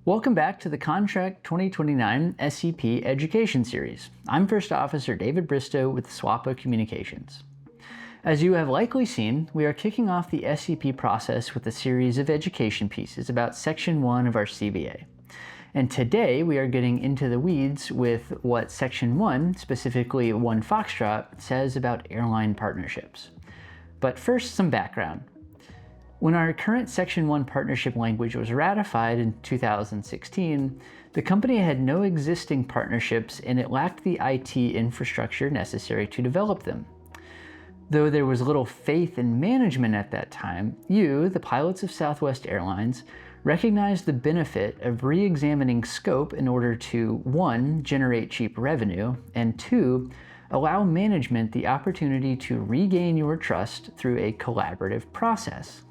Welcome back to the Contract 2029 SCP Education Series. I'm First Officer David Bristow with SWAPA Communications. As you have likely seen, we are kicking off the SCP process with a series of education pieces about Section 1 of our CBA. And today we are getting into the weeds with what Section 1, specifically 1 Foxtrot, says about airline partnerships. But first, some background. When our current Section 1 partnership language was ratified in 2016, the company had no existing partnerships and it lacked the IT infrastructure necessary to develop them. Though there was little faith in management at that time, you, the pilots of Southwest Airlines, recognized the benefit of re-examining scope in order to 1. Generate cheap revenue, and 2. Allow management the opportunity to regain your trust through a collaborative process.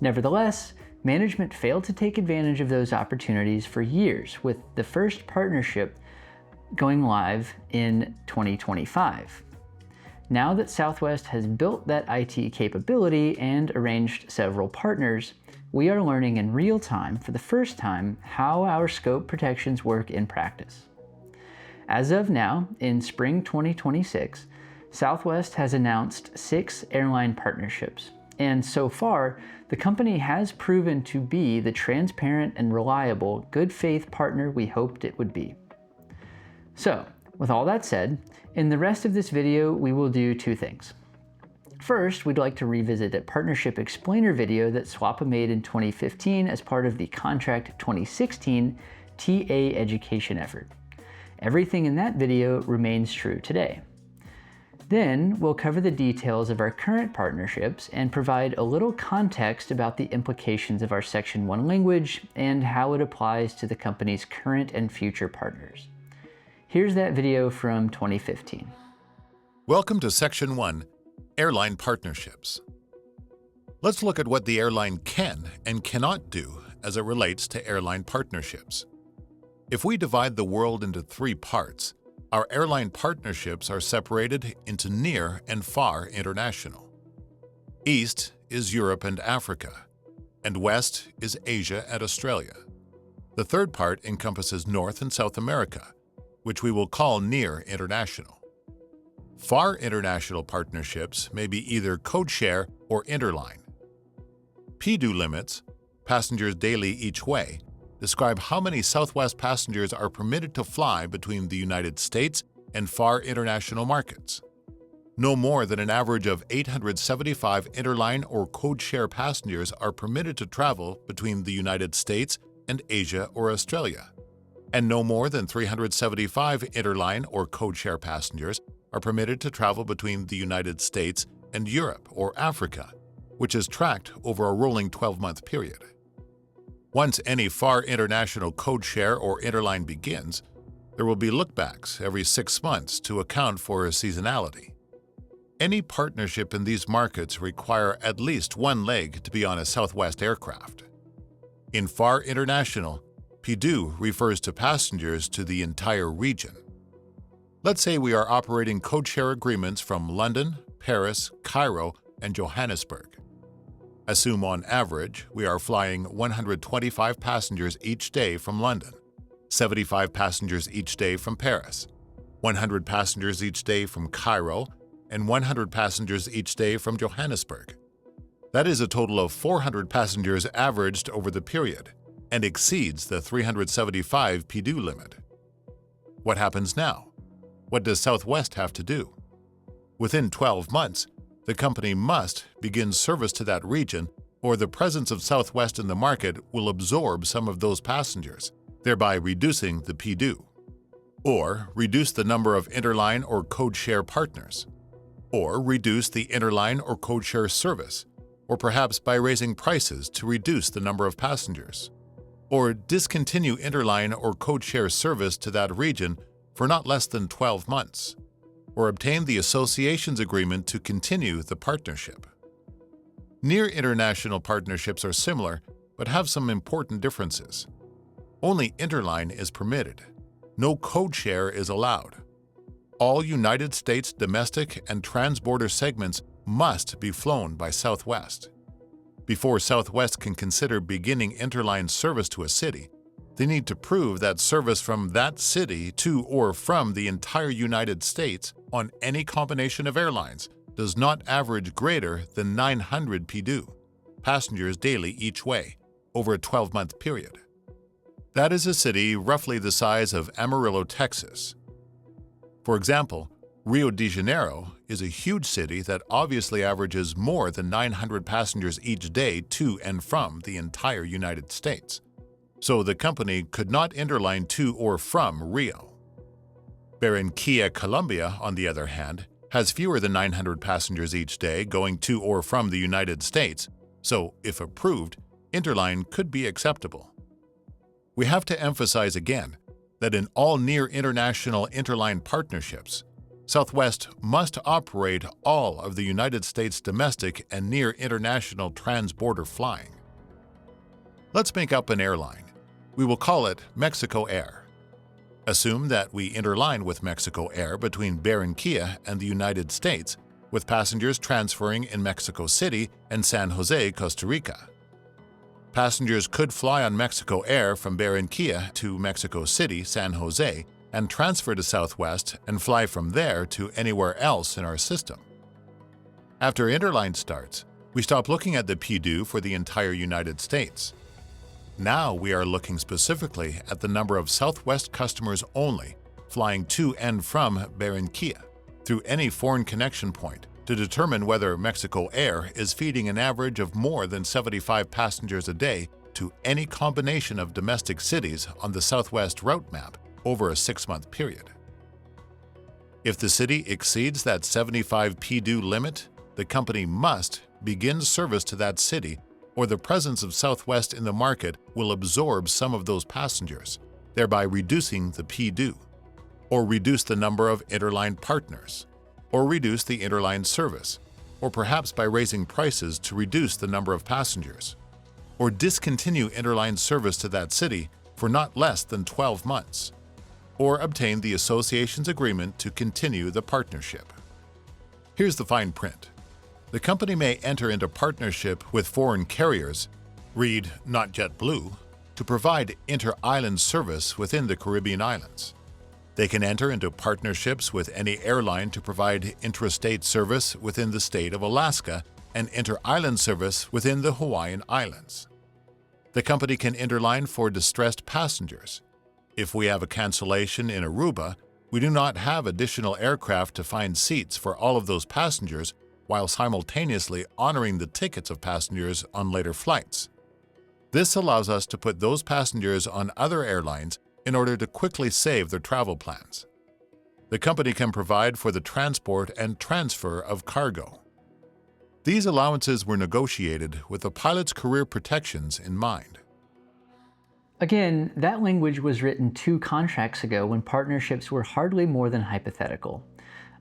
Nevertheless, management failed to take advantage of those opportunities for years, with the first partnership going live in 2025. Now that Southwest has built that IT capability and arranged several partners, we are learning in real time for the first time how our scope protections work in practice. As of now, in spring 2026, Southwest has announced 6 airline partnerships. And so far, the company has proven to be the transparent and reliable, good faith partner we hoped it would be. So, with all that said, in the rest of this video, we will do 2 things. First, we'd like to revisit a partnership explainer video that SWAPA made in 2015 as part of the Contract 2016 TA education effort. Everything in that video remains true today. Then, we'll cover the details of our current partnerships and provide a little context about the implications of our Section 1 language and how it applies to the company's current and future partners. Here's that video from 2015. Welcome to Section 1, Airline Partnerships. Let's look at what the airline can and cannot do as it relates to airline partnerships. If we divide the world into 3 parts, our airline partnerships are separated into near and far international. East is Europe and Africa, and West is Asia and Australia. The third part encompasses North and South America, which we will call near international. Far international partnerships may be either code-share or interline. PDU limits, passengers daily each way, describe how many Southwest passengers are permitted to fly between the United States and far international markets. No more than an average of 875 interline or code-share passengers are permitted to travel between the United States and Asia or Australia, and no more than 375 interline or code-share passengers are permitted to travel between the United States and Europe or Africa, which is tracked over a rolling 12-month period. Once any far international code-share or interline begins, there will be lookbacks every 6 months to account for seasonality. Any partnership in these markets require at least 1 leg to be on a Southwest aircraft. In far international, PDU refers to passengers to the entire region. Let's say we are operating code-share agreements from London, Paris, Cairo, and Johannesburg. Assume on average, we are flying 125 passengers each day from London, 75 passengers each day from Paris, 100 passengers each day from Cairo, and 100 passengers each day from Johannesburg. That is a total of 400 passengers averaged over the period and exceeds the 375 PDU limit. What happens now? What does Southwest have to do? Within 12 months, the company must begin service to that region, or the presence of Southwest in the market will absorb some of those passengers, thereby reducing the PDU. Or reduce the number of interline or code-share partners. Or reduce the interline or code-share service, or perhaps by raising prices to reduce the number of passengers. Or discontinue interline or code-share service to that region for not less than 12 months. Or obtain the association's agreement to continue the partnership. Near international partnerships are similar, but have some important differences. Only interline is permitted. No code share is allowed. All United States domestic and transborder segments must be flown by Southwest. Before Southwest can consider beginning interline service to a city, they need to prove that service from that city to or from the entire United States on any combination of airlines does not average greater than 900 PDU, passengers daily each way, over a 12-month period. That is a city roughly the size of Amarillo, Texas. For example, Rio de Janeiro is a huge city that obviously averages more than 900 passengers each day to and from the entire United States. So the company could not interline to or from Rio. Barranquilla, Colombia, on the other hand, has fewer than 900 passengers each day going to or from the United States, so if approved, interline could be acceptable. We have to emphasize again that in all near international interline partnerships, Southwest must operate all of the United States domestic and near international transborder flying. Let's make up an airline. We will call it Mexico Air. Assume that we interline with Mexico Air between Barranquilla and the United States, with passengers transferring in Mexico City and San Jose, Costa Rica. Passengers could fly on Mexico Air from Barranquilla to Mexico City, San Jose, and transfer to Southwest and fly from there to anywhere else in our system. After interline starts, we stop looking at the PDU for the entire United States. Now we are looking specifically at the number of Southwest customers only flying to and from Barranquilla through any foreign connection point to determine whether Mexico Air is feeding an average of more than 75 passengers a day to any combination of domestic cities on the Southwest route map over a 6-month period. If the city exceeds that 75 PDU limit, the company must begin service to that city, or the presence of Southwest in the market will absorb some of those passengers, thereby reducing the PDU, or reduce the number of interline partners, or reduce the interline service, or perhaps by raising prices to reduce the number of passengers, or discontinue interline service to that city for not less than 12 months, or obtain the association's agreement to continue the partnership. Here's the fine print. The company may enter into partnership with foreign carriers, read not JetBlue, to provide inter-island service within the Caribbean islands. They can enter into partnerships with any airline to provide intrastate service within the state of Alaska and inter-island service within the Hawaiian Islands. The company can interline for distressed passengers. If we have a cancellation in Aruba, we do not have additional aircraft to find seats for all of those passengers while simultaneously honoring the tickets of passengers on later flights. This allows us to put those passengers on other airlines in order to quickly save their travel plans. The company can provide for the transport and transfer of cargo. These allowances were negotiated with the pilot's career protections in mind. Again, that language was written 2 contracts ago when partnerships were hardly more than hypothetical.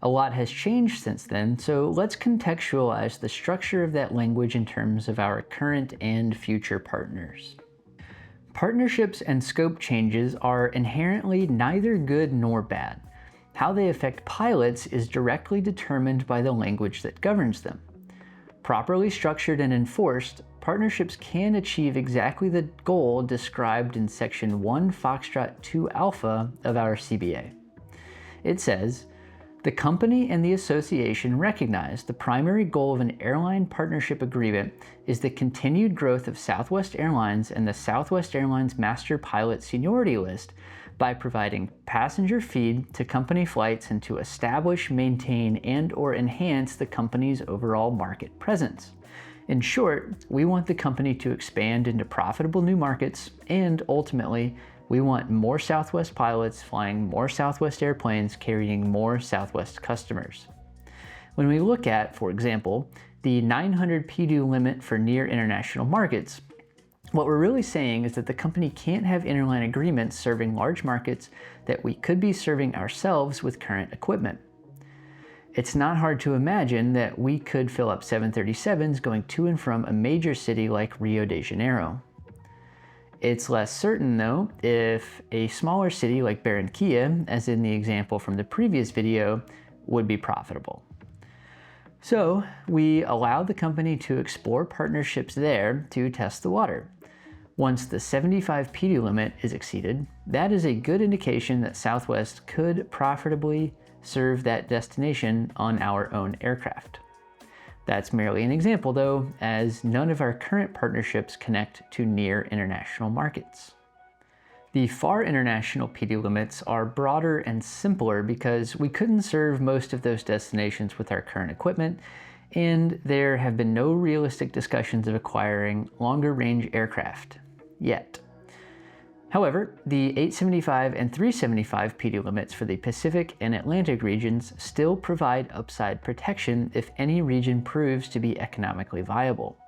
A lot has changed since then, so let's contextualize the structure of that language in terms of our current and future partners. Partnerships and scope changes are inherently neither good nor bad. How they affect pilots is directly determined by the language that governs them. Properly structured and enforced, partnerships can achieve exactly the goal described in Section 1 Foxtrot 2 Alpha of our CBA. It says, "The company and the association recognize the primary goal of an airline partnership agreement is the continued growth of Southwest Airlines and the Southwest Airlines Master Pilot Seniority List by providing passenger feed to company flights and to establish, maintain, and/or enhance the company's overall market presence. In short, we want the company to expand into profitable new markets, and ultimately, we want more Southwest pilots flying more Southwest airplanes carrying more Southwest customers." When we look at, for example, the 900 PDU limit for near international markets, what we're really saying is that the company can't have interline agreements serving large markets that we could be serving ourselves with current equipment. It's not hard to imagine that we could fill up 737s going to and from a major city like Rio de Janeiro. It's less certain, though, if a smaller city like Barranquilla, as in the example from the previous video, would be profitable. So we allowed the company to explore partnerships there to test the water. Once the 75 PDU limit is exceeded, that is a good indication that Southwest could profitably serve that destination on our own aircraft. That's merely an example though, as none of our current partnerships connect to near international markets. The far international PDU limits are broader and simpler because we couldn't serve most of those destinations with our current equipment, and there have been no realistic discussions of acquiring longer range aircraft yet. However, the 875 and 375 PDU limits for the Pacific and Atlantic regions still provide upside protection if any region proves to be economically viable.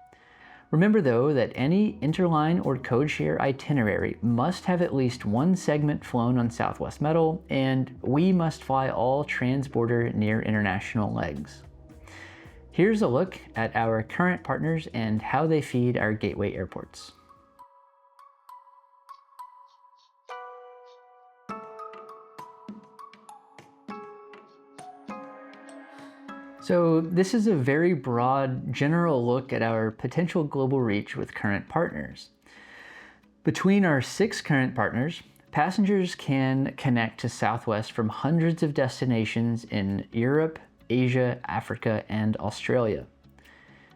Remember though that any interline or codeshare itinerary must have at least one segment flown on Southwest metal, and we must fly all transborder near international legs. Here's a look at our current partners and how they feed our gateway airports. So this is a very broad, general look at our potential global reach with current partners. Between our 6 current partners, passengers can connect to Southwest from hundreds of destinations in Europe, Asia, Africa, and Australia.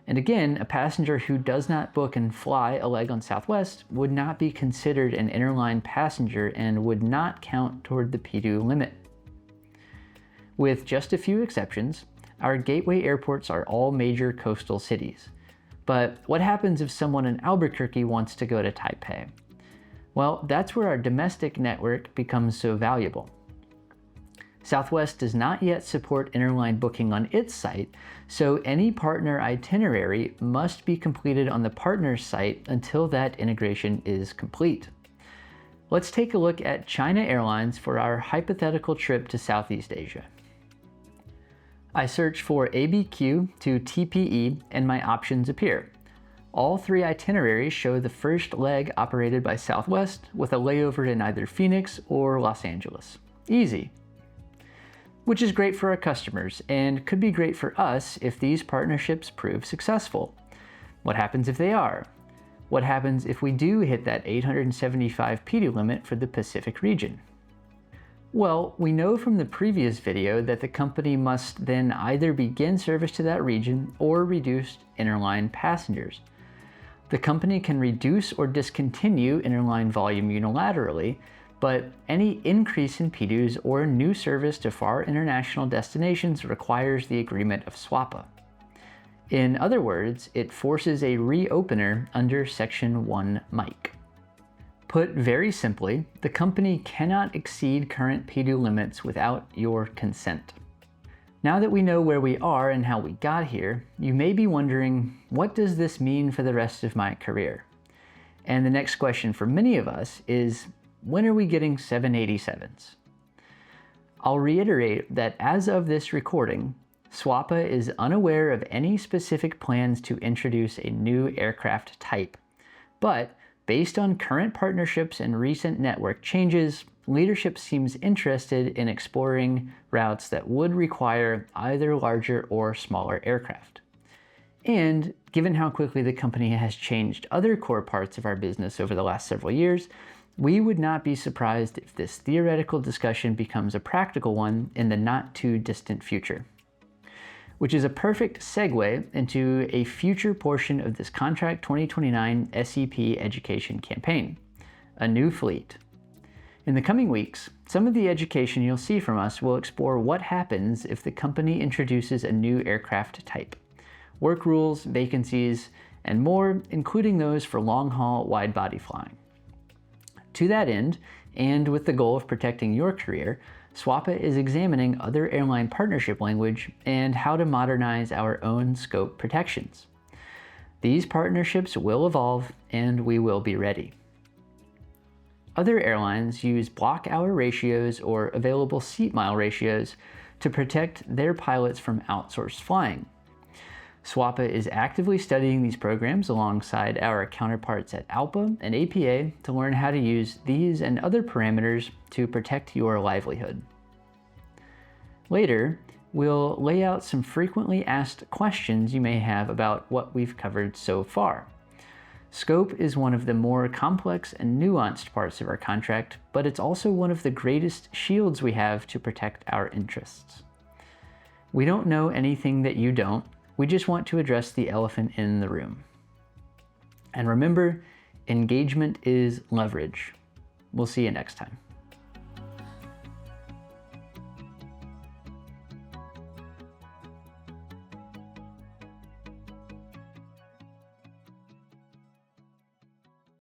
And again, a passenger who does not book and fly a leg on Southwest would not be considered an interline passenger and would not count toward the PDU limit. With just a few exceptions, our gateway airports are all major coastal cities. But what happens if someone in Albuquerque wants to go to Taipei? Well, that's where our domestic network becomes so valuable. Southwest does not yet support interline booking on its site, so any partner itinerary must be completed on the partner's site until that integration is complete. Let's take a look at China Airlines for our hypothetical trip to Southeast Asia. I search for ABQ to TPE and my options appear. All 3 itineraries show the first leg operated by Southwest with a layover in either Phoenix or Los Angeles. Easy. Which is great for our customers and could be great for us if these partnerships prove successful. What happens if they are? What happens if we do hit that 875 PDU limit for the Pacific region? Well, we know from the previous video that the company must then either begin service to that region or reduce interline passengers. The company can reduce or discontinue interline volume unilaterally, but any increase in PDUs or new service to far international destinations requires the agreement of SWAPA. In other words, it forces a reopener under Section 1 MIC. Put very simply, the company cannot exceed current PDU limits without your consent. Now that we know where we are and how we got here, you may be wondering, what does this mean for the rest of my career? And the next question for many of us is, when are we getting 787s? I'll reiterate that as of this recording, SWAPA is unaware of any specific plans to introduce a new aircraft type, but based on current partnerships and recent network changes, leadership seems interested in exploring routes that would require either larger or smaller aircraft. And given how quickly the company has changed other core parts of our business over the last several years, we would not be surprised if this theoretical discussion becomes a practical one in the not too distant future. Which is a perfect segue into a future portion of this Contract 2029 SEP education campaign, a new fleet. In the coming weeks, some of the education you'll see from us will explore what happens if the company introduces a new aircraft type, work rules, vacancies, and more, including those for long-haul wide-body flying. To that end, and with the goal of protecting your career, SWAPA is examining other airline partnership language and how to modernize our own scope protections. These partnerships will evolve and we will be ready. Other airlines use block hour ratios or available seat mile ratios to protect their pilots from outsourced flying. SWAPA is actively studying these programs alongside our counterparts at ALPA and APA to learn how to use these and other parameters to protect your livelihood. Later, we'll lay out some frequently asked questions you may have about what we've covered so far. Scope is one of the more complex and nuanced parts of our contract, but it's also one of the greatest shields we have to protect our interests. We don't know anything that you don't. We just want to address the elephant in the room. And remember, engagement is leverage. We'll see you next time.